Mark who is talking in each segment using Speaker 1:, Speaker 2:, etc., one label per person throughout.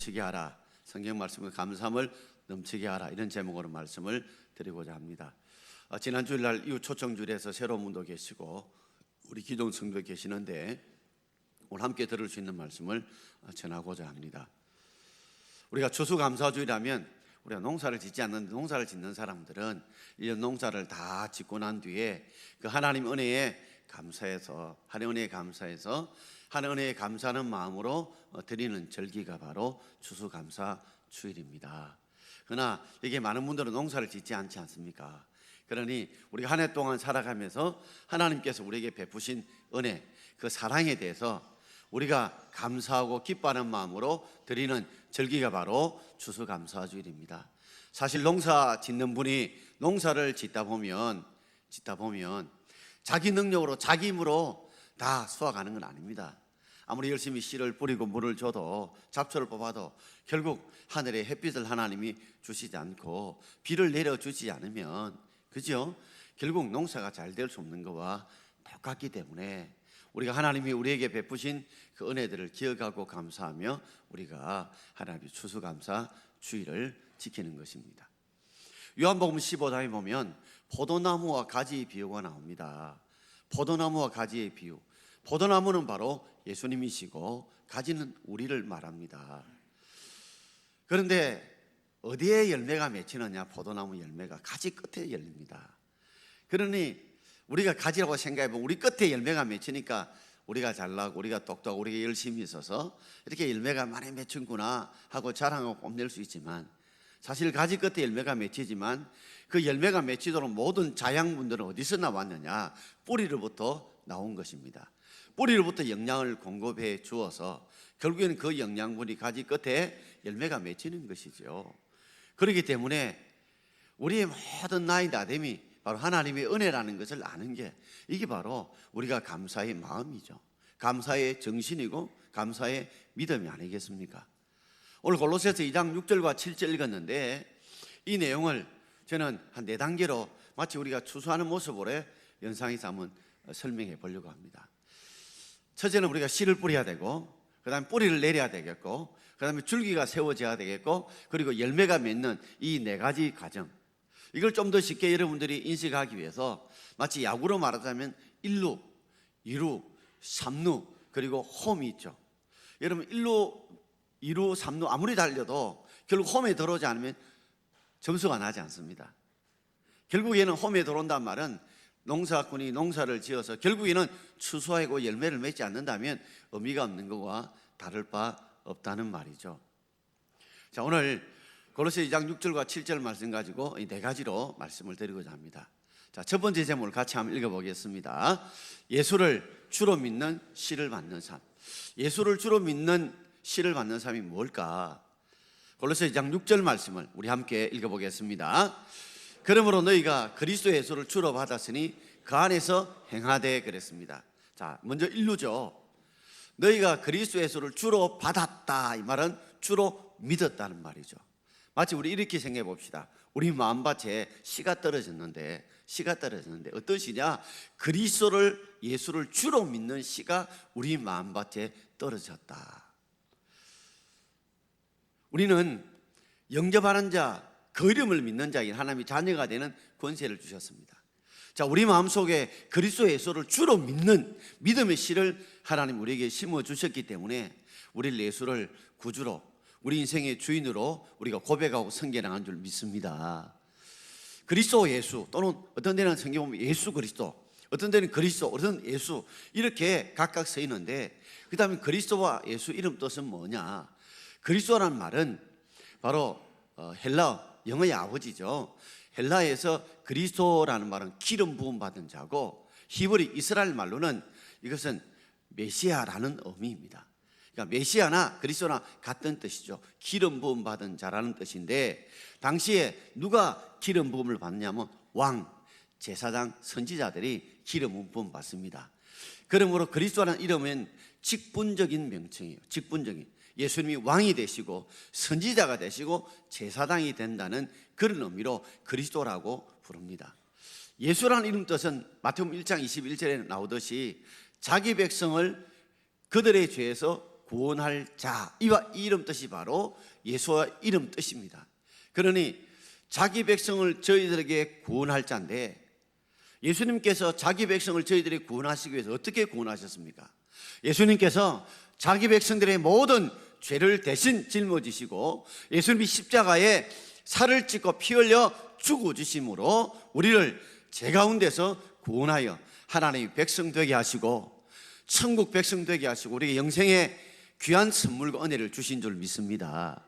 Speaker 1: 넘치게 하라. 성경 말씀을 감사함을 넘치게 하라. 이런 제목으로 말씀을 드리고자 합니다. 지난 주일날 이후 초청주일에서 새로운 분도 계시고 우리 기존 성도 계시는데 오늘 함께 들을 수 있는 말씀을 전하고자 합니다. 우리가 추수감사주일하면 우리가 농사를 짓지 않는데 농사를 짓는 사람들은 1년 농사를 다 짓고 난 뒤에 그 하나님 은혜에 감사해서 하나님 은혜에 감사하는 마음으로 드리는 절기가 바로 추수감사주일입니다. 그러나 이게 많은 분들은 농사를 짓지 않지 않습니까? 그러니 우리가 한 해 동안 살아가면서 하나님께서 우리에게 베푸신 은혜, 그 사랑에 대해서 우리가 감사하고 기뻐하는 마음으로 드리는 절기가 바로 추수감사주일입니다. 사실 농사 짓는 분이 농사를 짓다 보면 자기 능력으로 자기 힘으로 다 수확하는 건 아닙니다. 아무리 열심히 씨를 뿌리고 물을 줘도 잡초를 뽑아도 결국 하늘에 햇빛을 하나님이 주시지 않고 비를 내려주지 않으면 그죠? 결국 농사가 잘 될 수 없는 것과 똑같기 때문에 우리가 하나님이 우리에게 베푸신 그 은혜들을 기억하고 감사하며 우리가 하나님의 추수감사 주일을 지키는 것입니다. 요한복음 15장에 보면 포도나무와 가지의 비유가 나옵니다. 포도나무와 가지의 비유. 포도나무는 바로 예수님이시고 가지는 우리를 말합니다. 그런데 어디에 열매가 맺히느냐? 포도나무 열매가 가지 끝에 열립니다. 그러니 우리가 가지라고 생각해보면 우리 끝에 열매가 맺히니까 우리가 잘나고 우리가 똑똑하고 우리가 열심히 있어서 이렇게 열매가 많이 맺힌구나 하고 자랑하고 뽐낼 수 있지만 사실 가지 끝에 열매가 맺히지만 그 열매가 맺히도록 모든 자양분들은 어디서 나왔느냐? 뿌리로부터 나온 것입니다. 뿌리로부터 영양을 공급해 주어서 결국에는 그 영양분이 가지 끝에 열매가 맺히는 것이죠. 그렇기 때문에 우리의 모든 나이 나됨이 바로 하나님의 은혜라는 것을 아는 게 이게 바로 우리가 감사의 마음이죠. 감사의 정신이고 감사의 믿음이 아니겠습니까? 오늘 골로새서 2장 6절과 7절 읽었는데 이 내용을 저는 한 4단계로 마치 우리가 추수하는 모습으로 연상해서 한번 설명해 보려고 합니다. 첫째는 우리가 씨를 뿌려야 되고 그 다음에 뿌리를 내려야 되겠고 그 다음에 줄기가 세워져야 되겠고 그리고 열매가 맺는 이 4가지 과정, 이걸 좀 더 쉽게 여러분들이 인식하기 위해서 마치 야구로 말하자면 1루, 2루, 3루 그리고 홈이 있죠. 여러분 1루, 2루, 3루 아무리 달려도 결국 홈에 들어오지 않으면 점수가 나지 않습니다. 결국에는 홈에 들어온다는 말은 농사꾼이 농사를 지어서 결국에는 추수하고 열매를 맺지 않는다면 의미가 없는 것과 다를 바 없다는 말이죠. 자, 오늘 골로새 2장 6절과 7절 말씀 가지고 이 4가지로 말씀을 드리고자 합니다. 자, 첫 번째 제목을 같이 한번 읽어보겠습니다. 예수를 주로 믿는 씨를 받는 삶. 예수를 주로 믿는 씨를 받는 삶이 뭘까? 골로새 2장 6절 말씀을 우리 함께 읽어보겠습니다. 그러므로 너희가 그리스도 예수를 주로 받았으니 그 안에서 행하되 그랬습니다. 자, 먼저 1루죠. 너희가 그리스도 예수를 주로 받았다. 이 말은 주로 믿었다는 말이죠. 마치 우리 이렇게 생각해 봅시다. 우리 마음밭에 씨가 떨어졌는데 어떤 씨냐? 그리스도를 예수를 주로 믿는 씨가 우리 마음밭에 떨어졌다. 우리는 영접하는 자, 그 이름을 믿는 자인 하나님의 자녀가 되는 권세를 주셨습니다. 자, 우리 마음속에 그리스도 예수를 주로 믿는 믿음의 씨를 하나님 우리에게 심어주셨기 때문에 우리 예수를 구주로 우리 인생의 주인으로 우리가 고백하고 선견하는 줄 믿습니다. 그리스도 예수 또는 어떤 데는 성경 보면 예수 그리스도, 어떤 데는 그리스도, 어떤 예수 이렇게 각각 서 있는데 그 다음에 그리스도와 예수 이름 뜻은 뭐냐? 그리스도라는 말은 바로 헬라어, 영어의 아버지죠. 헬라에서 그리스도라는 말은 기름 부음 받은 자고 히브리 이스라엘 말로는 이것은 메시아라는 의미입니다. 그러니까 메시아나 그리스도나 같은 뜻이죠. 기름 부음 받은 자라는 뜻인데 당시에 누가 기름 부음을 받냐면 왕, 제사장, 선지자들이 기름 부음 받습니다. 그러므로 그리스도라는 이름은 직분적인 명칭이에요. 직분적인. 예수님이 왕이 되시고 선지자가 되시고 제사장이 된다는 그런 의미로 그리스도라고 부릅니다. 예수라는 이름 뜻은 마태복음 1장 21절에 나오듯이 자기 백성을 그들의 죄에서 구원할 자, 이 이름 뜻이 바로 예수와 이름 뜻입니다. 그러니 자기 백성을 저희들에게 구원할 자인데, 예수님께서 자기 백성을 저희들이 구원하시기 위해서 어떻게 구원하셨습니까? 예수님께서 자기 백성들의 모든 죄를 대신 짊어지시고 예수님이 십자가에 살을 찢고 피 흘려 죽어주심으로 우리를 죄 가운데서 구원하여 하나님의 백성 되게 하시고 천국 백성 되게 하시고 우리에게 영생의 귀한 선물과 은혜를 주신 줄 믿습니다.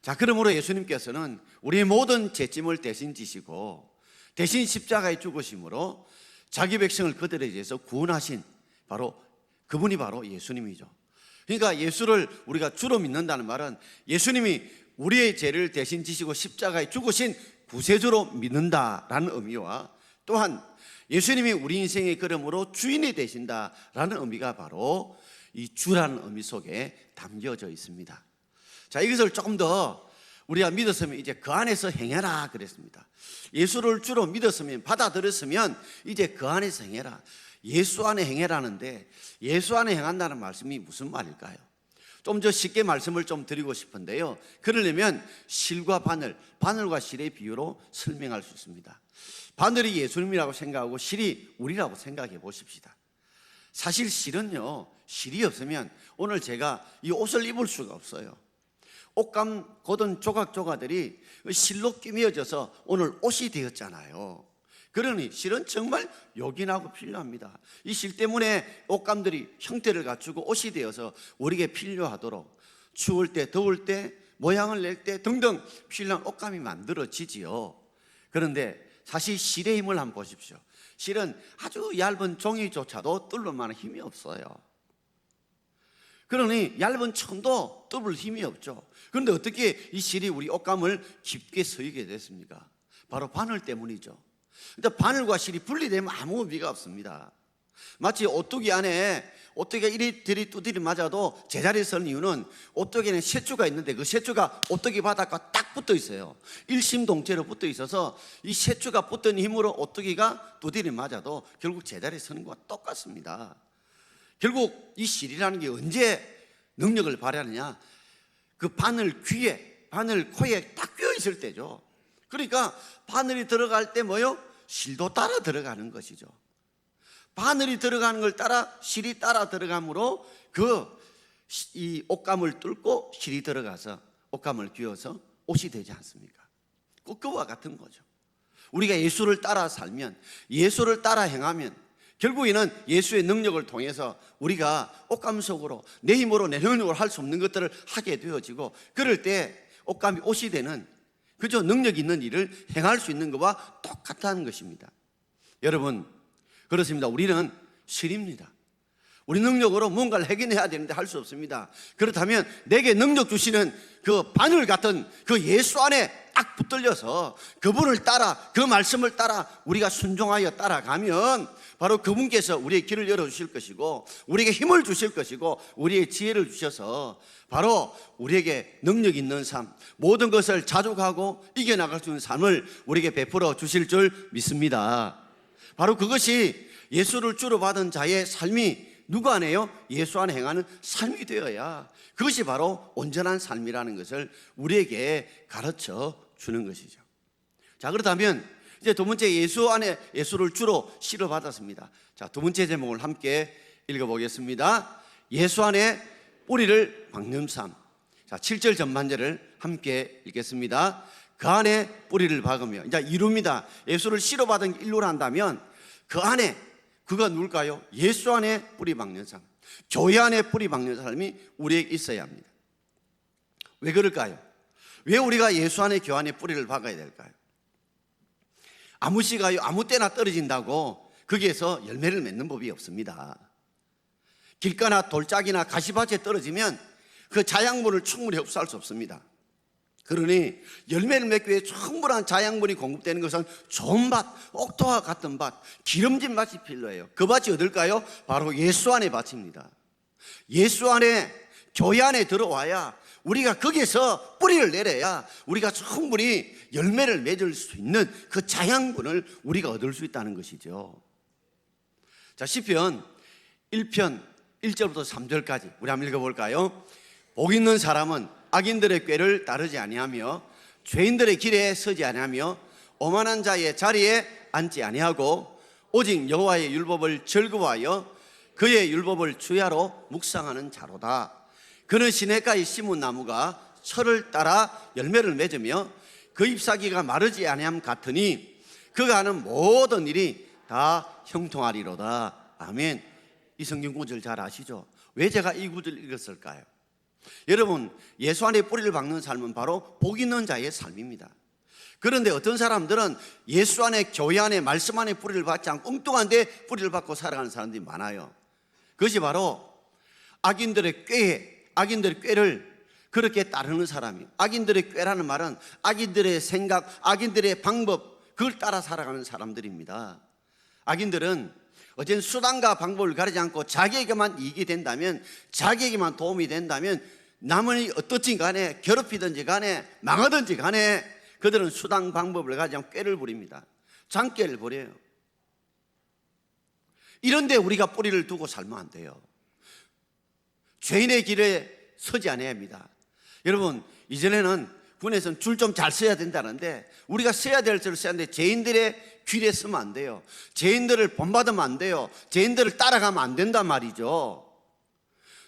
Speaker 1: 자, 그러므로 예수님께서는 우리의 모든 죄짐을 대신 지시고 대신 십자가에 죽으심으로 자기 백성을 그들에 대해서 구원하신 그분이 바로 예수님이죠. 그러니까 예수를 우리가 주로 믿는다는 말은 예수님이 우리의 죄를 대신 지시고 십자가에 죽으신 구세주로 믿는다라는 의미와 또한 예수님이 우리 인생의 걸음으로 주인이 되신다라는 의미가 바로 이 주라는 의미 속에 담겨져 있습니다. 자, 이것을 조금 더 우리가 믿었으면 이제 그 안에서 행해라 그랬습니다. 예수를 주로 믿었으면, 받아들였으면 이제 그 안에서 행해라. 예수 안에 행해라는데 예수 안에 행한다는 말씀이 무슨 말일까요? 좀 더 쉽게 말씀을 좀 드리고 싶은데요, 그러려면 실과 바늘과 실의 비유로 설명할 수 있습니다. 바늘이 예수님이라고 생각하고 실이 우리라고 생각해 보십시다. 사실 실은요, 실이 없으면 오늘 제가 이 옷을 입을 수가 없어요. 옷감 고든 조각조각들이 실로 끼매어져서 오늘 옷이 되었잖아요. 그러니 실은 정말 요긴하고 필요합니다. 이 실 때문에 옷감들이 형태를 갖추고 옷이 되어서 우리에게 필요하도록 추울 때, 더울 때, 모양을 낼 때 등등 필요한 옷감이 만들어지지요. 그런데 사실 실의 힘을 한번 보십시오. 실은 아주 얇은 종이조차도 뚫을 만한 힘이 없어요. 그러니 얇은 천도 뚫을 힘이 없죠. 그런데 어떻게 이 실이 우리 옷감을 깊게 서게 됐습니까? 바로 바늘 때문이죠. 근데 바늘과 실이 분리되면 아무 의미가 없습니다. 마치 오뚜기 안에 오뚜기가 이리저리 두드리 맞아도 제자리에 서는 이유는 오뚜기에는 셋주가 있는데 그 셋주가 오뚜기 바닥과 딱 붙어 있어요. 일심동체로 붙어 있어서 이 셋주가 붙은 힘으로 오뚜기가 두드리 맞아도 결국 제자리에 서는 것과 똑같습니다. 결국 이 실이라는 게 언제 능력을 발휘하느냐? 그 바늘 귀에, 바늘 코에 딱 껴 있을 때죠. 그러니까 바늘이 들어갈 때 뭐요? 실도 따라 들어가는 것이죠. 바늘이 들어가는 걸 따라 실이 따라 들어가므로 이 옷감을 뚫고 실이 들어가서 옷감을 끼워서 옷이 되지 않습니까? 그와 같은 거죠. 우리가 예수를 따라 살면, 예수를 따라 행하면 결국에는 예수의 능력을 통해서 우리가 옷감 속으로 내 힘으로 내 능력으로 할 수 없는 것들을 하게 되어지고, 그럴 때 옷감이 옷이 되는 그저 능력 있는 일을 행할 수 있는 것과 똑같다는 것입니다. 여러분, 그렇습니다. 우리는 실입니다. 우리 능력으로 뭔가를 해결해야 되는데 할 수 없습니다. 그렇다면 내게 능력 주시는 그 바늘 같은 그 예수 안에 딱 붙들려서 그분을 따라, 그 말씀을 따라 우리가 순종하여 따라가면 바로 그분께서 우리의 길을 열어주실 것이고 우리에게 힘을 주실 것이고 우리의 지혜를 주셔서 바로 우리에게 능력 있는 삶, 모든 것을 자족하고 이겨나갈 수 있는 삶을 우리에게 베풀어 주실 줄 믿습니다. 바로 그것이 예수를 주로 받은 자의 삶이 누구 안에요? 예수 안에 행하는 삶이 되어야 그것이 바로 온전한 삶이라는 것을 우리에게 가르쳐 주는 것이죠. 자, 그렇다면 이제 두 번째, 예수 안에 예수를 주로 실어 받았습니다. 자, 두 번째 제목을 함께 읽어보겠습니다. 예수 안에 뿌리를 박는 삶. 자, 7절 전반절을 함께 읽겠습니다. 그 안에 뿌리를 박으며, 이제 이루입니다. 예수를 실어 받은 일로를 한다면 그 안에, 그가 누굴까요? 예수 안에 뿌리 박는 삶, 교회 안에 뿌리 박는 삶이 우리에게 있어야 합니다. 왜 그럴까요? 왜 우리가 예수 안에, 교회 안에 뿌리를 박아야 될까요? 아무 씨가요, 아무 때나 떨어진다고 거기에서 열매를 맺는 법이 없습니다. 길가나 돌짝이나 가시밭에 떨어지면 그 자양분을 충분히 흡수할 수 없습니다. 그러니 열매를 맺기 위해 충분한 자양분이 공급되는 것은 좋은 밭, 옥토와 같은 밭, 기름진 밭이 필요해요. 그 밭이 어딜까요? 바로 예수 안에 밭입니다. 예수 안에, 교회 안에 들어와야, 우리가 거기에서 뿌리를 내려야 우리가 충분히 열매를 맺을 수 있는 그 자양분을 우리가 얻을 수 있다는 것이죠. 자, 시편 1편 1절부터 3절까지 우리 한번 읽어볼까요? 복 있는 사람은 악인들의 꾀를 따르지 아니하며 죄인들의 길에 서지 아니하며 오만한 자의 자리에 앉지 아니하고 오직 여호와의 율법을 즐거워하여 그의 율법을 주야로 묵상하는 자로다. 그는 시냇가에 심은 나무가 철을 따라 열매를 맺으며 그 잎사귀가 마르지 아니함 같으니 그가 하는 모든 일이 다 형통하리로다. 아멘. 이 성경 구절 잘 아시죠? 왜 제가 이 구절 읽었을까요? 여러분, 예수 안에 뿌리를 박는 삶은 바로 복 있는 자의 삶입니다. 그런데 어떤 사람들은 예수 안에, 교회 안에, 말씀 안에 뿌리를 박지 않고 엉뚱한 데 뿌리를 박고 살아가는 사람들이 많아요. 그것이 바로 악인들의 꾀를 그렇게 따르는 사람이에요. 악인들의 꾀라는 말은 악인들의 생각, 악인들의 방법, 그걸 따라 살아가는 사람들입니다. 악인들은 어쨌든 수단과 방법을 가리지 않고 자기에게만 이익이 된다면, 자기에게만 도움이 된다면 남을 어떻든지 간에, 괴롭히든지 간에, 망하든지 간에 그들은 수단 방법을 가지지 않고 꾀를 부립니다. 장꾀를 부려요. 이런데 우리가 뿌리를 두고 살면 안 돼요. 죄인의 길에 서지 않아야 합니다. 여러분, 이전에는 군에서는 줄 좀 잘 서야 된다는데 우리가 서야 될 줄을 서야 하는데 죄인들의 길에 서면 안 돼요. 죄인들을 본받으면 안 돼요. 죄인들을 따라가면 안 된단 말이죠.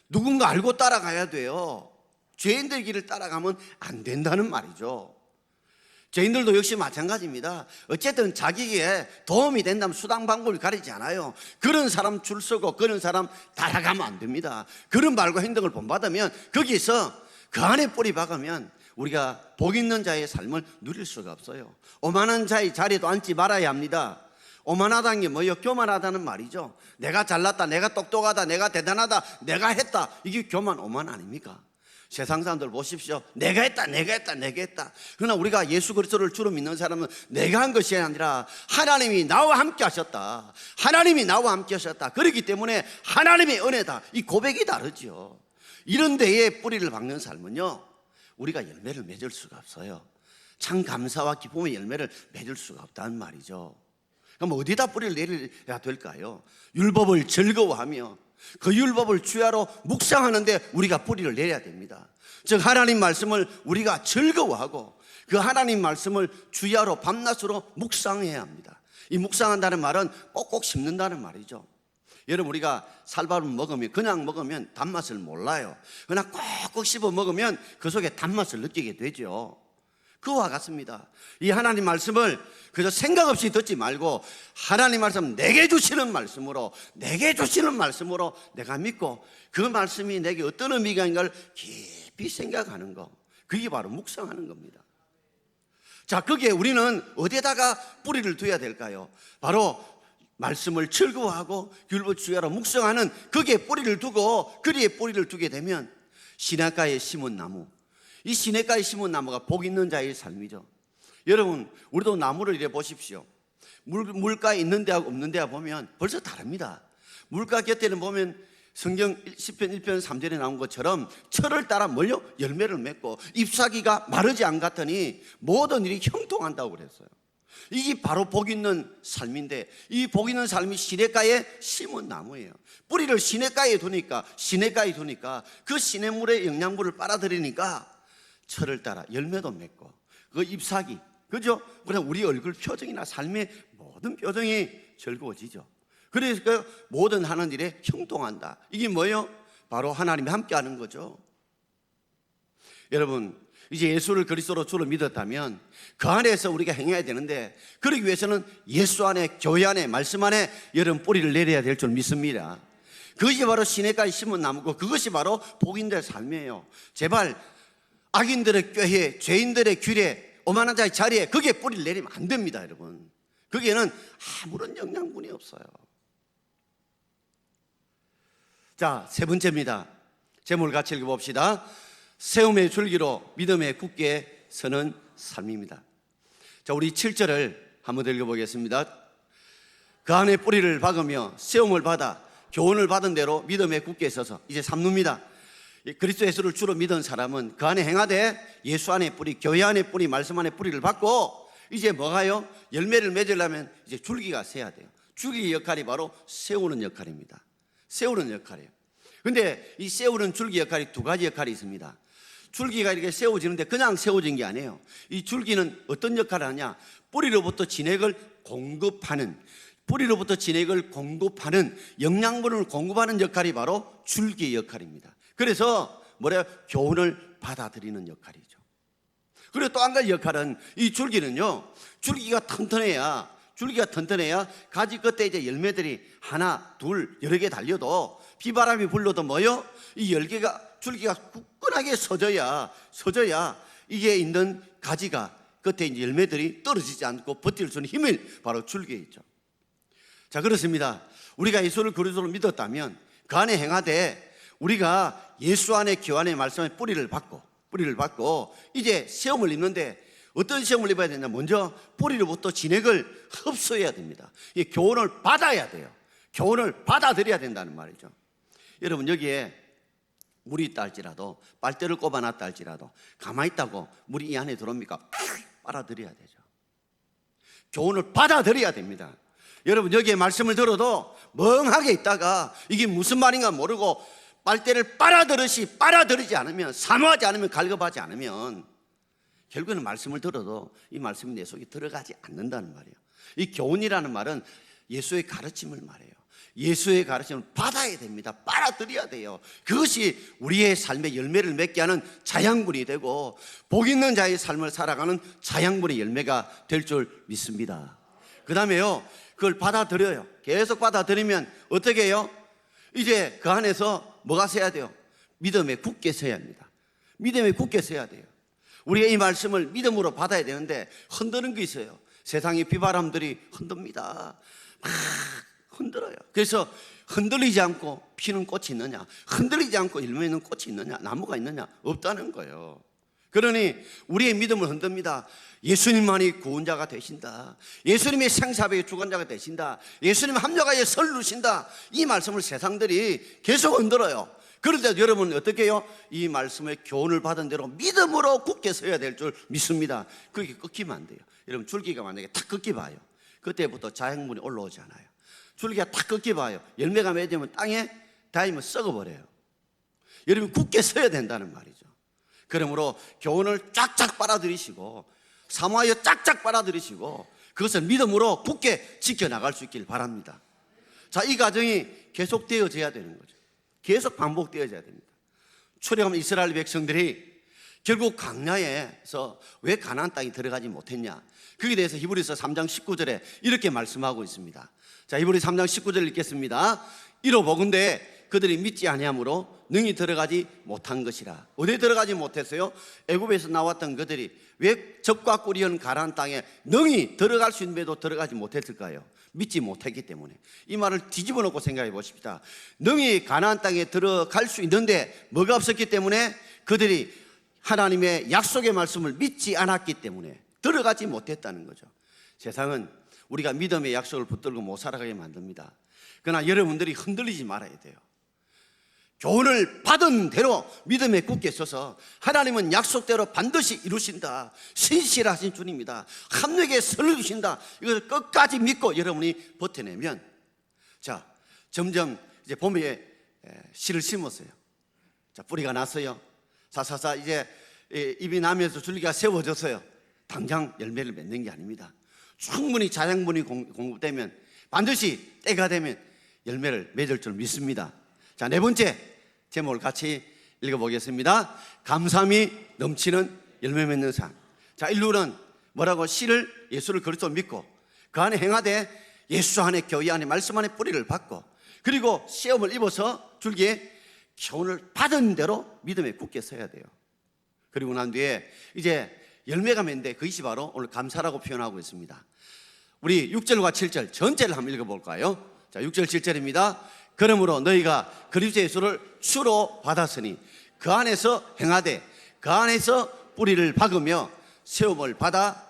Speaker 1: 누군가 알고 따라가야 돼요. 죄인들 길을 따라가면 안 된다는 말이죠. 죄인들도 역시 마찬가지입니다. 어쨌든 자기에게 도움이 된다면 수단 방법을 가리지 않아요. 그런 사람 줄 서고 그런 사람 따라가면 안 됩니다. 그런 말과 행동을 본받으면 거기서 그 안에 뿌리 박으면 우리가 복 있는 자의 삶을 누릴 수가 없어요. 오만한 자의 자리에도 앉지 말아야 합니다. 오만하다는 게 뭐예요? 교만하다는 말이죠. 내가 잘났다, 내가 똑똑하다, 내가 대단하다, 내가 했다. 이게 교만, 오만 아닙니까? 세상 사람들 보십시오. 내가 했다. 그러나 우리가 예수 그리스도를 주로 믿는 사람은 내가 한 것이 아니라 하나님이 나와 함께 하셨다. 하나님이 나와 함께 하셨다. 그렇기 때문에 하나님의 은혜다. 이 고백이 다르죠. 이런 데에 뿌리를 박는 삶은요, 우리가 열매를 맺을 수가 없어요. 참 감사와 기쁨의 열매를 맺을 수가 없다는 말이죠. 그럼 어디다 뿌리를 내려야 될까요? 율법을 즐거워하며 그 율법을 주야로 묵상하는데 우리가 뿌리를 내려야 됩니다. 즉 하나님 말씀을 우리가 즐거워하고 그 하나님 말씀을 주야로 밤낮으로 묵상해야 합니다. 이 묵상한다는 말은 꼭꼭 씹는다는 말이죠. 여러분, 우리가 쌀밥을 먹으면, 그냥 먹으면 단맛을 몰라요. 그러나 꼭꼭 씹어 먹으면 그 속에 단맛을 느끼게 되죠. 그와 같습니다. 이 하나님 말씀을 그저 생각 없이 듣지 말고 하나님 말씀, 내게 주시는 말씀으로 내가 믿고 그 말씀이 내게 어떤 의미가 있는 걸 깊이 생각하는 거, 그게 바로 묵상하는 겁니다. 자, 거기에 우리는 어디에다가 뿌리를 둬야 될까요? 바로 말씀을 즐거워하고 율법 주야로 묵상하는 거기에 뿌리를 두고, 거기에 뿌리를 두게 되면 시냇가에 심은 나무, 이 시냇가에 심은 나무가 복 있는 자의 삶이죠. 여러분, 우리도 나무를 이래 보십시오. 물가에 있는 데하고 없는 데하고 보면 벌써 다릅니다. 물가 곁에는 보면 성경 10편 1편 3절에 나온 것처럼 철을 따라 멀려 열매를 맺고 잎사귀가 마르지 않 같으니 모든 일이 형통한다고 그랬어요. 이게 바로 복 있는 삶인데, 이 복 있는 삶이 시냇가에 심은 나무예요. 뿌리를 시냇가에 두니까 그 시냇물의 영양분을 빨아들이니까 철을 따라 열매도 맺고 그 잎사귀, 그죠? 그냥 우리 얼굴 표정이나 삶의 모든 표정이 즐거워지죠. 그래서 모든 하는 일에 형통한다. 이게 뭐예요? 바로 하나님이 함께하는 거죠. 여러분, 이제 예수를 그리스도로 주로 믿었다면 그 안에서 우리가 행해야 되는데, 그러기 위해서는 예수 안에, 교회 안에, 말씀 안에 여러분 뿌리를 내려야 될 줄 믿습니다. 그것이 바로 시냇가에 심은 나무고 그것이 바로 복인들의 삶이에요. 제발 악인들의 꾀에, 죄인들의 길에, 오만한 자의 자리에 거기에 뿌리를 내리면 안 됩니다. 여러분, 거기에는 아무런 영양분이 없어요. 자, 세 번째입니다. 제목을 같이 읽어봅시다. 세움의 줄기로 믿음에 굳게 서는 삶입니다. 자, 우리 7절을 한번 읽어보겠습니다. 그 안에 뿌리를 박으며 세움을 받아 교훈을 받은 대로 믿음에 굳게 서서, 이제 3루입니다. 그리스도 예수를 주로 믿은 사람은 그 안에 행하되 예수 안에 뿌리, 교회 안에 뿌리, 말씀 안에 뿌리를 받고 이제 뭐가요? 열매를 맺으려면 이제 줄기가 서야 돼요. 줄기의 역할이 바로 세우는 역할입니다. 세우는 역할이에요. 근데 이 세우는 줄기 역할이 두 가지 역할이 있습니다. 줄기가 이렇게 세워지는데 그냥 세워진 게 아니에요. 이 줄기는 어떤 역할을 하냐? 뿌리로부터 진액을 공급하는, 영양분을 공급하는 역할이 바로 줄기의 역할입니다. 그래서 뭐래요? 교훈을 받아들이는 역할이죠. 그리고 또 한 가지 역할은, 이 줄기는요, 줄기가 튼튼해야 가지 끝에 이제 열매들이 하나, 둘, 여러 개 달려도 비바람이 불러도 뭐요? 이 줄기가 굳건하게 서져야 이게 있는 가지가 끝에 이제 열매들이 떨어지지 않고 버틸 수 있는 힘을 바로 줄기에 있죠. 자, 그렇습니다. 우리가 예수를 그리스도로 믿었다면 그 안에 행하되 우리가 예수 안에 교 안에 말씀의 뿌리를 받고 이제 시험을 입는데 어떤 시험을 입어야 되냐? 먼저 뿌리로부터 진액을 흡수해야 됩니다. 이 교훈을 받아야 돼요. 교훈을 받아들여야 된다는 말이죠. 여러분, 여기에 물이 있다 할지라도, 빨대를 꼽아놨다 할지라도 가만히 있다고 물이 이 안에 들어옵니까? 빨아들여야 되죠. 교훈을 받아들여야 됩니다. 여러분, 여기에 말씀을 들어도 멍하게 있다가 이게 무슨 말인가 모르고 빨대를 빨아들이지 않으면, 사모하지 않으면, 갈급하지 않으면 결국에는 말씀을 들어도 이 말씀이 내 속에 들어가지 않는다는 말이에요. 이 교훈이라는 말은 예수의 가르침을 말해요. 예수의 가르침을 받아야 됩니다. 빨아들여야 돼요. 그것이 우리의 삶의 열매를 맺게 하는 자양분이 되고 복 있는 자의 삶을 살아가는 자양분의 열매가 될 줄 믿습니다. 그 다음에요, 그걸 받아들여요. 계속 받아들이면 어떻게 해요? 이제 그 안에서 뭐가 서야 돼요? 믿음에 굳게 서야 합니다. 믿음에 굳게 서야 돼요. 우리가 이 말씀을 믿음으로 받아야 되는데 흔드는 게 있어요. 세상의 비바람들이 흔듭니다. 막 흔들어요. 그래서 흔들리지 않고 피는 꽃이 있느냐, 흔들리지 않고 열매 있는 꽃이 있느냐, 나무가 있느냐? 없다는 거예요. 그러니 우리의 믿음을 흔듭니다. 예수님만이 구원자가 되신다, 예수님의 생사배의 주관자가 되신다, 예수님 합력하여 설루신다, 이 말씀을 세상들이 계속 흔들어요. 그런데 여러분 어떻게 해요? 이 말씀의 교훈을 받은 대로 믿음으로 굳게 서야 될 줄 믿습니다. 그렇게 꺾이면 안 돼요. 여러분, 줄기가 만약에 탁 꺾여 봐요. 그때부터 자양분이 올라오지 않아요. 줄기가 탁 꺾여 봐요. 열매가 맺으면 땅에 닿으면 썩어버려요. 여러분, 굳게 서야 된다는 말이죠. 그러므로 교훈을 쫙쫙 빨아들이시고 사모하여 쫙쫙 빨아들이시고 그것을 믿음으로 굳게 지켜나갈 수 있길 바랍니다. 자, 이 과정이 계속되어져야 되는 거죠. 계속 반복되어져야 됩니다. 출애굽한 이스라엘 백성들이 결국 광야에서 왜 가나안 땅에 들어가지 못했냐, 거기에 대해서 히브리서 3장 19절에 이렇게 말씀하고 있습니다. 자, 히브리 3장 19절 읽겠습니다. 이로보건대 그들이 믿지 아니함으로 능히 들어가지 못한 것이라. 어디에 들어가지 못했어요? 애굽에서 나왔던 그들이 왜 적과 꿀이은 가나안 땅에 능히 들어갈 수 있는데도 들어가지 못했을까요? 믿지 못했기 때문에. 이 말을 뒤집어 놓고 생각해 보십시다. 능히 가나안 땅에 들어갈 수 있는데 뭐가 없었기 때문에? 그들이 하나님의 약속의 말씀을 믿지 않았기 때문에 들어가지 못했다는 거죠. 세상은 우리가 믿음의 약속을 붙들고 못 살아가게 만듭니다. 그러나 여러분들이 흔들리지 말아야 돼요. 교훈을 받은 대로 믿음에 굳게 서서 하나님은 약속대로 반드시 이루신다, 신실하신 주님이다, 합력에 선을 주신다, 이것을 끝까지 믿고 여러분이 버텨내면, 자, 점점 이제 봄에 씨를 심었어요. 자, 뿌리가 났어요. 사사사 이제 잎이 나면서 줄기가 세워졌어요. 당장 열매를 맺는 게 아닙니다. 충분히 자양분이 공급되면 반드시 때가 되면 열매를 맺을 줄 믿습니다. 자, 네 번째 제목을 같이 읽어보겠습니다. 감사함이 넘치는 열매 맺는 삶. 자, 일루는 뭐라고? 씨를, 예수를 그리스도 믿고 그 안에 행하되 예수 안에, 교회 안에, 말씀 안에 뿌리를 받고 그리고 시험을 입어서 줄기에 교훈을 받은 대로 믿음에 굳게 서야 돼요. 그리고 난 뒤에 이제 열매가 맺는데 그것이 바로 오늘 감사라고 표현하고 있습니다. 우리 6절과 7절 전체를 한번 읽어볼까요? 자, 6절 7절입니다. 그러므로 너희가 그리스도 예수를 주로 받았으니 그 안에서 행하되 그 안에서 뿌리를 박으며 세움을 받아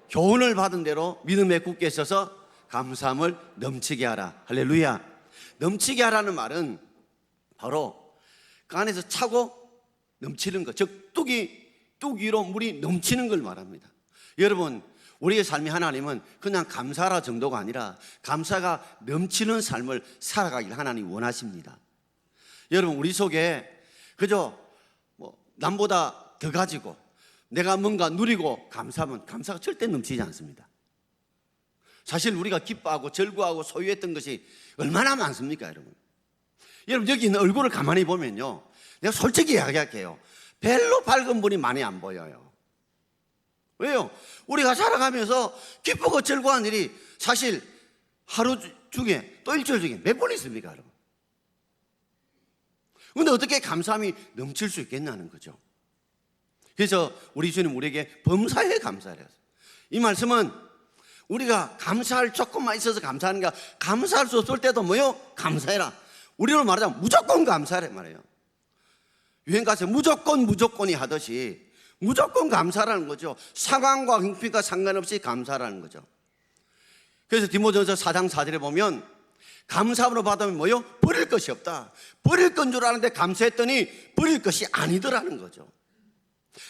Speaker 1: 교훈을 받은 대로 믿음에 굳게 서서 감사함을 넘치게 하라. 할렐루야. 넘치게 하라는 말은 바로 그 안에서 차고 넘치는 것, 즉 뚜기로 물이 넘치는 걸 말합니다. 여러분, 우리의 삶이 하나님은 그냥 감사라 정도가 아니라 감사가 넘치는 삶을 살아가길 하나님 원하십니다. 여러분, 우리 속에 그저 남보다 더 가지고 내가 뭔가 누리고 감사하면 감사가 절대 넘치지 않습니다. 사실 우리가 기뻐하고 절구하고 소유했던 것이 얼마나 많습니까, 여러분? 여러분, 여기 있는 얼굴을 가만히 보면요, 내가 솔직히 이야기할게요. 별로 밝은 분이 많이 안 보여요. 왜요? 우리가 살아가면서 기쁘고 즐거운 일이 사실 하루 중에 또 일주일 중에 몇 번 있습니까, 여러분? 근데 어떻게 감사함이 넘칠 수 있겠냐는 거죠. 그래서 우리 주님 우리에게 범사에 감사를 했어요. 이 말씀은 우리가 감사할 조금만 있어서 무조건 감사하는 게, 감사할 수 없을 때도 뭐요? 감사해라. 우리로 말하자면 무조건 감사하라 말이에요. 유행가에서 무조건이 하듯이 무조건 감사라는 거죠. 상황과 형편과 상관없이 감사라는 거죠. 그래서 디모데전서 4장 4절에 보면 감사함으로 받으면 뭐요? 버릴 것이 없다. 버릴 건 줄 아는데 감사했더니 버릴 것이 아니더라는 거죠.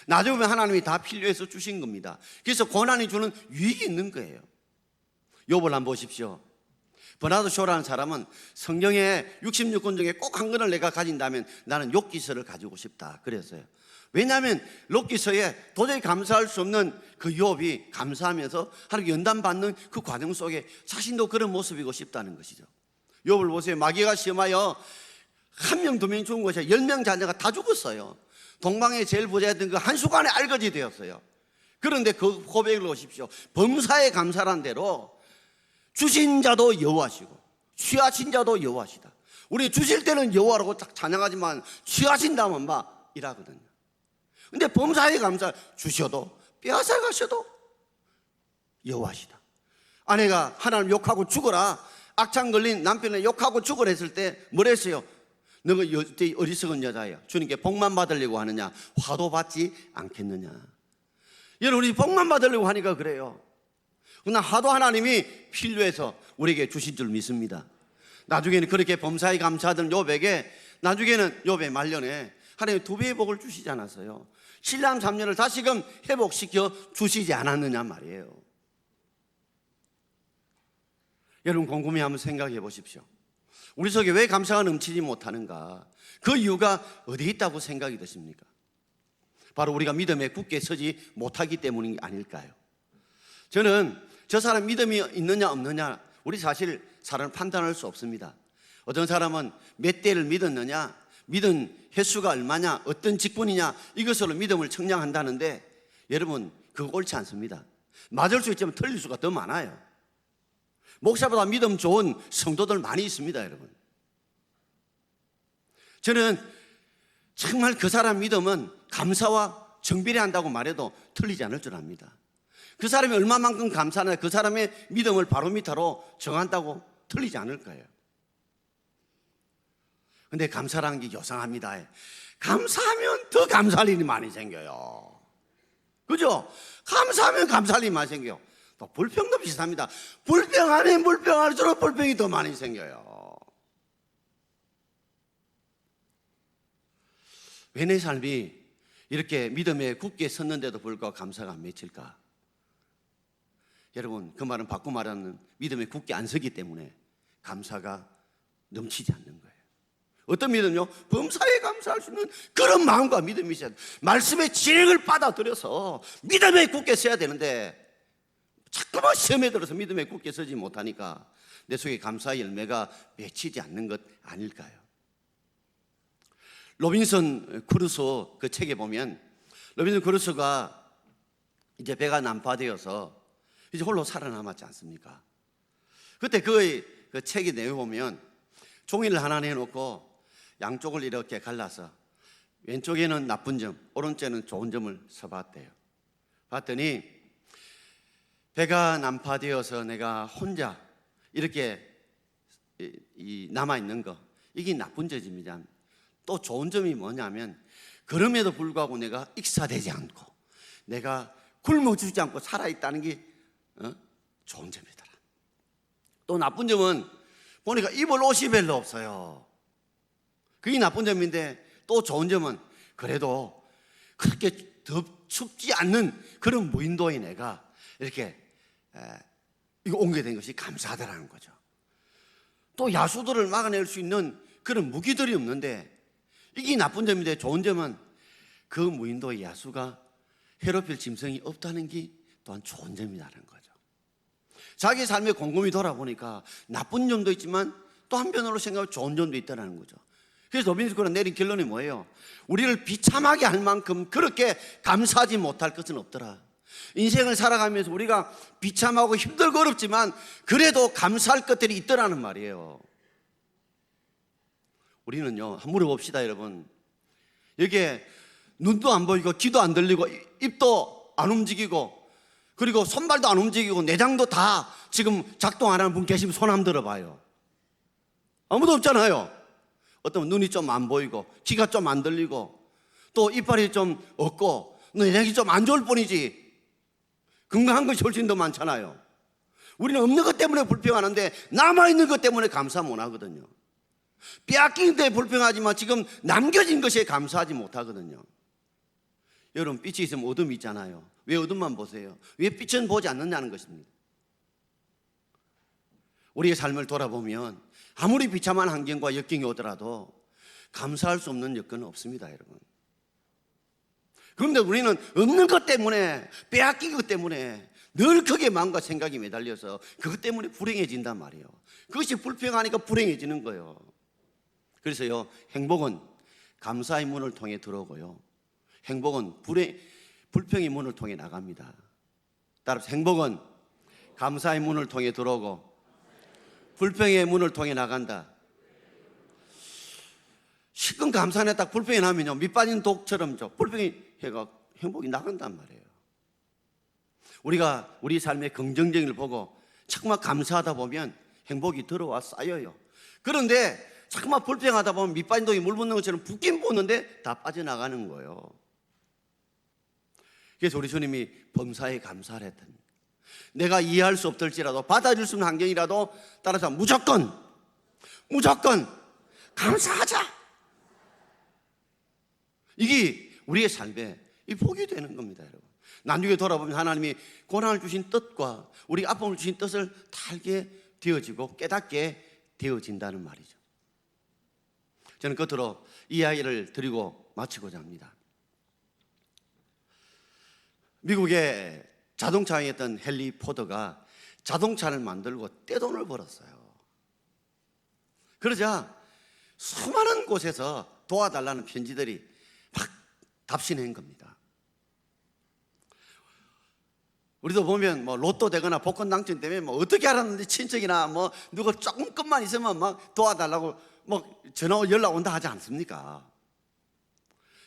Speaker 1: 나중에 보면 하나님이 다 필요해서 주신 겁니다. 그래서 고난이 주는 유익이 있는 거예요. 욥을 한번 보십시오. 버나드 쇼라는 사람은 성경에 66권 중에 꼭 한 권을 내가 가진다면 나는 욥기서를 가지고 싶다 그랬어요. 왜냐하면 욥기서에 도저히 감사할 수 없는 그 욥이 감사하면서 하나님 연단받는 그 과정 속에 자신도 그런 모습이고 싶다는 것이죠. 욥을 보세요. 마귀가 시험하여 1명, 2명 죽은 것이 10명 자녀가 다 죽었어요. 동방의 제일 부자였던 그 한순간에 알거지 되었어요. 그런데 그 고백을 보십시오. 범사에 감사란 대로 주신 자도 여호와시고 취하신 자도 여호와시다. 우리 주실 때는 여호와라고 딱 찬양하지만 취하신다면 막 이라거든요. 근데 범사에 감사, 주셔도 빼앗아 가셔도 여호와시다. 아내가 하나님 욕하고 죽어라, 악창 걸린 남편을 욕하고 죽으라 했을 때 뭘 했어요? 너가 어리석은 여자야, 주님께 복만 받으려고 하느냐, 화도 받지 않겠느냐. 여러분, 우리 복만 받으려고 하니까 그래요. 그러나 화도 하나님이 필요해서 우리에게 주신 줄 믿습니다. 나중에는 그렇게 범사에 감사하던 욥에게 나중에는 욥의 말년에 하나님이 2배의 복을 주시지 않았어요. 신랑 3년을 다시금 회복시켜 주시지 않았느냐 말이에요. 여러분, 곰곰이 한번 생각해 보십시오. 우리 속에 왜 감사가 넘치지 못하는가? 그 이유가 어디에 있다고 생각이 드십니까? 바로 우리가 믿음에 굳게 서지 못하기 때문이 아닐까요? 저는 저 사람 믿음이 있느냐 없느냐, 우리 사실 사람을 판단할 수 없습니다. 어떤 사람은 몇 대를 믿었느냐, 믿은 횟수가 얼마냐, 어떤 직분이냐, 이것으로 믿음을 측량한다는데 여러분, 그거 옳지 않습니다. 맞을 수 있지만 틀릴 수가 더 많아요. 목사보다 믿음 좋은 성도들 많이 있습니다, 여러분. 저는 정말 그 사람 믿음은 감사와 정비례한다고 말해도 틀리지 않을 줄 압니다. 그 사람이 얼마만큼 감사하나 그 사람의 믿음을 바로미터로 정한다고 틀리지 않을 거예요. 근데 감사라는 게 요상합니다. 감사하면 더 감사할 일이 많이 생겨요. 그죠? 감사하면 감사할 일이 많이 생겨요. 또 불평도 비슷합니다. 불평하면 불평할수록 불평이 더 많이 생겨요. 왜 내 삶이 이렇게 믿음에 굳게 섰는데도 불구하고 감사가 안 맺힐까? 여러분, 그 말은 바꿔 말하는 믿음에 굳게 안 서기 때문에 감사가 넘치지 않는 거예요. 어떤 믿음요? 범사에 감사할 수 있는 그런 마음과 믿음이 있어야 돼요. 말씀의 진행을 받아들여서 믿음에 굳게 서야 되는데 자꾸만 시험에 들어서 믿음에 굳게 서지 못하니까 내 속에 감사의 열매가 맺히지 않는 것 아닐까요? 로빈슨 크루소 그 책에 보면 로빈슨 크루소가 이제 배가 난파되어서 이제 홀로 살아남았지 않습니까? 그때 그 책의 내용을 보면 종이를 하나 내놓고 양쪽을 이렇게 갈라서 왼쪽에는 나쁜 점, 오른쪽에는 좋은 점을 써봤대요. 봤더니 배가 난파되어서 내가 혼자 이렇게 남아있는 거, 이게 나쁜 점입니다. 또 좋은 점이 뭐냐면 그럼에도 불구하고 내가 익사되지 않고 내가 굶어 죽지 않고 살아있다는 게 좋은 점이더라. 또 나쁜 점은 보니까 입을 옷이 별로 없어요. 그게 나쁜 점인데 또 좋은 점은 그래도 그렇게 춥지 않는 그런 무인도에 내가 이렇게 이거 옮게 된 것이 감사하다라는 거죠. 또 야수들을 막아낼 수 있는 그런 무기들이 없는데, 이게 나쁜 점인데 좋은 점은 그 무인도의 야수가 해롭힐 짐승이 없다는 게 또한 좋은 점이라는 거죠. 자기 삶에 곰곰이 돌아보니까 나쁜 점도 있지만 또 한편으로 생각하면 좋은 점도 있다는 거죠. 그래서 로빈스코가 내린 결론이 뭐예요? 우리를 비참하게 할 만큼 그렇게 감사하지 못할 것은 없더라. 인생을 살아가면서 우리가 비참하고 힘들고 어렵지만 그래도 감사할 것들이 있더라는 말이에요. 우리는요, 한번 물어봅시다, 여러분. 여기에 눈도 안 보이고 귀도 안 들리고 입도 안 움직이고 그리고 손발도 안 움직이고 내장도 다 지금 작동 안 하는 분 계시면 손 한번 들어봐요. 아무도 없잖아요. 어떤 눈이 좀 안 보이고 귀가 좀 안 들리고 또 이빨이 좀 없고 내장이 좀 안 좋을 뿐이지 건강한 것이 훨씬 더 많잖아요. 우리는 없는 것 때문에 불평하는데 남아있는 것 때문에 감사 못 하거든요. 빼앗긴 데 불평하지만 지금 남겨진 것에 감사하지 못하거든요. 여러분, 빛이 있으면 어둠이 있잖아요. 왜 어둠만 보세요? 왜 빛은 보지 않느냐는 것입니다. 우리의 삶을 돌아보면 아무리 비참한 환경과 역경이 오더라도 감사할 수 없는 여건은 없습니다, 여러분. 그런데 우리는 없는 것 때문에, 빼앗긴 것 때문에 늘 크게 마음과 생각이 매달려서 그것 때문에 불행해진단 말이에요. 그것이 불평하니까 불행해지는 거예요. 그래서요, 행복은 감사의 문을 통해 들어오고요, 행복은 불평의 문을 통해 나갑니다. 따라서 행복은 감사의 문을 통해 들어오고 불평의 문을 통해 나간다. 실컷 감사하네 딱 불평이 나면요, 밑 빠진 독처럼 불평이 해가 행복이 나간단 말이에요. 우리가 우리 삶의 긍정적인 걸 보고 자꾸만 감사하다 보면 행복이 들어와 쌓여요. 그런데 자꾸만 불평하다 보면 밑 빠진 독이 물 붓는 것처럼 붓긴 붓는데 다 빠져나가는 거예요. 그래서 우리 주님이 범사에 감사를 했답니다. 내가 이해할 수 없을지라도 받아줄 수 있는 환경이라도 따라서 무조건 감사하자. 이게 우리의 삶에 이 복이 되는 겁니다, 여러분. 나중에 돌아보면 하나님이 고난을 주신 뜻과 우리 아픔을 주신 뜻을 다 알게 되어지고 깨닫게 되어진다는 말이죠. 저는 끝으로 이 이야기를 드리고 마치고자 합니다. 미국의 자동차였던 헨리 포드가 자동차를 만들고 떼돈을 벌었어요. 그러자 수많은 곳에서 도와달라는 편지들이 막 답신한 겁니다. 우리도 보면 뭐 로또 되거나 복권 당첨 때문에 뭐 어떻게 알았는지 친척이나 뭐 누가 조금만 있으면 막 도와달라고 뭐 전화 연락 온다 하지 않습니까?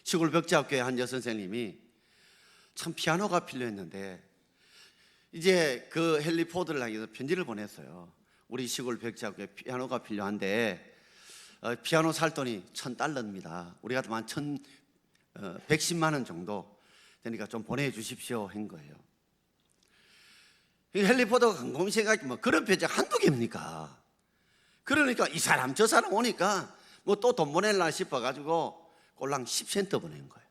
Speaker 1: 시골 벽지학교의 한 여선생님이 참 피아노가 필요했는데 이제 그 헨리 포드를 향해서 편지를 보냈어요. 우리 시골 벽지학교에 피아노가 필요한데 피아노 살 돈이 $1,000입니다. 우리 같으면 한 110만 원 정도 되니까 좀 보내주십시오 한 거예요. 헨리 포드가 곰곰이 생각해 뭐 그런 편지가 한두 개입니까? 그러니까 이 사람 저 사람 오니까 뭐 또 돈 보낼라 싶어가지고 꼴랑 10센트 보낸 거예요.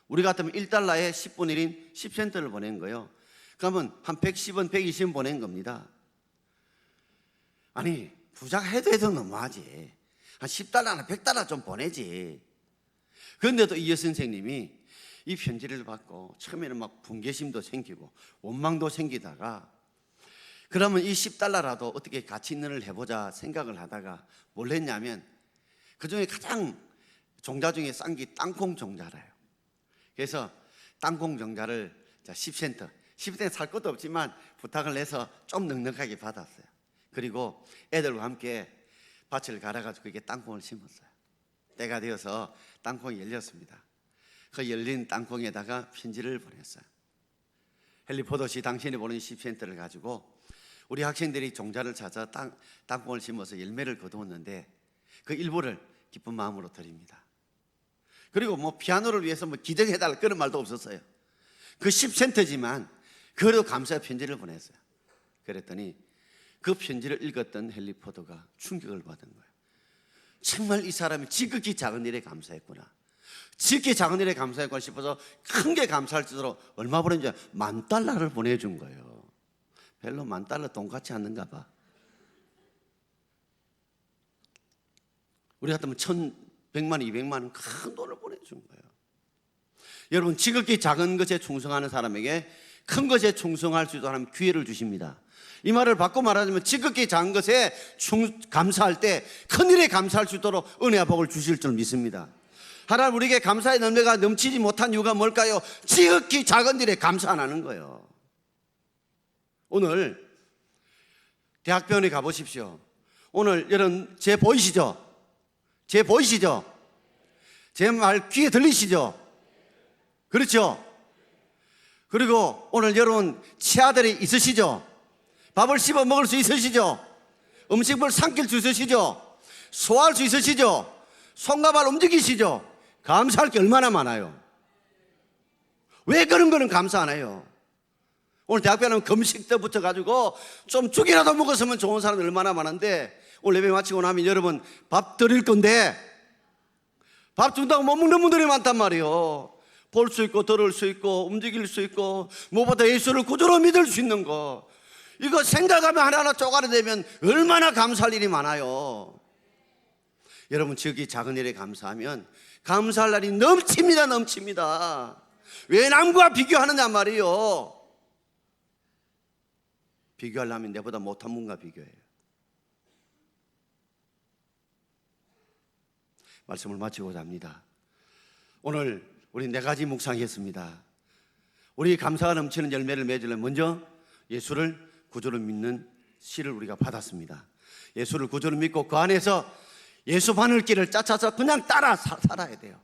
Speaker 1: 우리 같으면 $1에 10분의 1인 10센트를 보낸 거예요. 그러면 한 110원, 120원 보낸 겁니다. 아니, 부자가 해도 너무하지. 한 $10나 $100 좀 보내지. 그런데도 이 여선생님이 이 편지를 받고 처음에는 막 분개심도 생기고 원망도 생기다가 그러면 이 $10라도 어떻게 가치 있는 일 해보자 생각을 하다가 뭘 했냐면 그 중에 가장 종자 중에 싼 게 땅콩 종자라요. 그래서 땅콩 종자를 10센트 살 것도 없지만 부탁을 해서 좀 넉넉하게 받았어요. 그리고 애들과 함께 밭을 갈아가지고 이게 땅콩을 심었어요. 때가 되어서 땅콩이 열렸습니다. 그 열린 땅콩에다가 편지를 보냈어요. 헨리 포드 씨, 당신이 보낸 10센트를 가지고 우리 학생들이 종자를 찾아 땅콩을 심어서 열매를 거두었는데 그 일부를 기쁜 마음으로 드립니다. 그리고 뭐 피아노를 위해서 뭐 기증해달라 그런 말도 없었어요. 그 10센트지만 그래도 감사의 편지를 보냈어요. 그랬더니 그 편지를 읽었던 헨리 포드가 충격을 받은 거예요. 정말 이 사람이 지극히 작은 일에 감사했구나. 지극히 작은 일에 감사했구나 싶어서 큰 게 감사할 정도로 얼마 보냈는지 $10,000를 보내준 거예요. 별로 $10,000 돈 같지 않는가 봐. 우리 같으면 1,100만 원, 200만 원 큰 돈을 보내준 거예요. 여러분, 지극히 작은 것에 충성하는 사람에게 큰 것에 충성할 수 있도록 하나님 기회를 주십니다. 이 말을 바꿔 말하자면 지극히 작은 것에 감사할 때 큰일에 감사할 수 있도록 은혜와 복을 주실 줄 믿습니다. 하나님, 우리에게 감사의 열매가 넘치지 못한 이유가 뭘까요? 지극히 작은 일에 감사 안 하는 거예요. 오늘 대학병원에 가보십시오. 오늘 여러분 제 보이시죠? 제 보이시죠? 제 말 귀에 들리시죠? 그렇죠? 그리고 오늘 여러분 치아들이 있으시죠? 밥을 씹어 먹을 수 있으시죠? 음식을 삼킬 수 있으시죠? 소화할 수 있으시죠? 손과 발 움직이시죠? 감사할 게 얼마나 많아요. 왜 그런 거는 감사 안 해요? 오늘 대학병원은 금식 때부터 가지고 좀 죽이라도 먹었으면 좋은 사람이 얼마나 많은데, 오늘 예배 마치고 나면 여러분 밥 드릴 건데 밥 준다고 못 먹는 분들이 많단 말이에요. 볼 수 있고 들을 수 있고 움직일 수 있고 무엇보다 예수를 구주로 믿을 수 있는 거, 이거 생각하면 하나하나 쪼가리되면 얼마나 감사할 일이 많아요. 여러분, 지극히 작은 일에 감사하면 감사할 날이 넘칩니다. 넘칩니다. 왜 남과 비교하느냐 말이에요. 비교하려면 내보다 못한 분과 비교해요. 말씀을 마치고자 합니다. 오늘 우리 4가지 묵상했습니다. 우리 감사가 넘치는 열매를 맺으려면 먼저 예수를 구주로 믿는 씨를 우리가 받았습니다. 예수를 구주로 믿고 그 안에서 예수 바늘길을 짜차서 그냥 따라 살아야 돼요.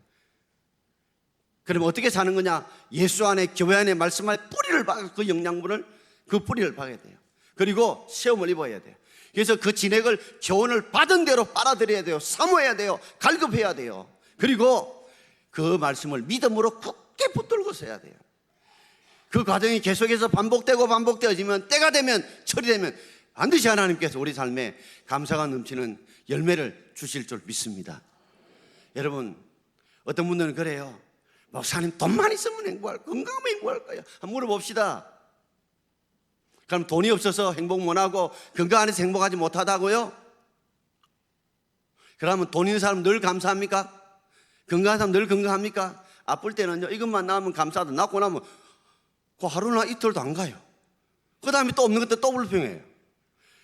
Speaker 1: 그럼 어떻게 사는 거냐? 예수 안에, 교회 안에 말씀 안에 뿌리를 박아, 그 영양분을, 그 뿌리를 박아야 돼요. 그리고 시험을 입어야 돼요. 그래서 그 진액을 교훈을 받은 대로 빨아들여야 돼요. 사모해야 돼요. 갈급해야 돼요. 그리고 그 말씀을 믿음으로 굳게 붙들고 서야 돼요. 그 과정이 계속해서 반복되고 반복되어지면 때가 되면, 철이 되면 반드시 하나님께서 우리 삶에 감사가 넘치는 열매를 주실 줄 믿습니다. 여러분, 어떤 분들은 그래요. 목사님, 돈만 있으면 행복할, 건강하면 행복할까요? 한번 물어봅시다. 그럼 돈이 없어서 행복 못하고 건강 안에서 행복하지 못하다고요? 그러면 돈 있는 사람 늘 감사합니까? 건강한 사람 늘 건강합니까? 아플 때는요, 이것만 나오면 감사하다. 낫고 나면 그 하루나 이틀도 안 가요. 그 다음에 또 없는 것도 또 불평해요.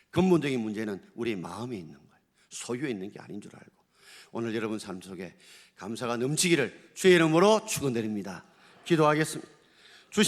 Speaker 1: 근본적인 문제는 우리 마음에 있는 거예요. 소유에 있는 게 아닌 줄 알고. 오늘 여러분 삶 속에 감사가 넘치기를 주의 이름으로 축원드립니다. 기도하겠습니다.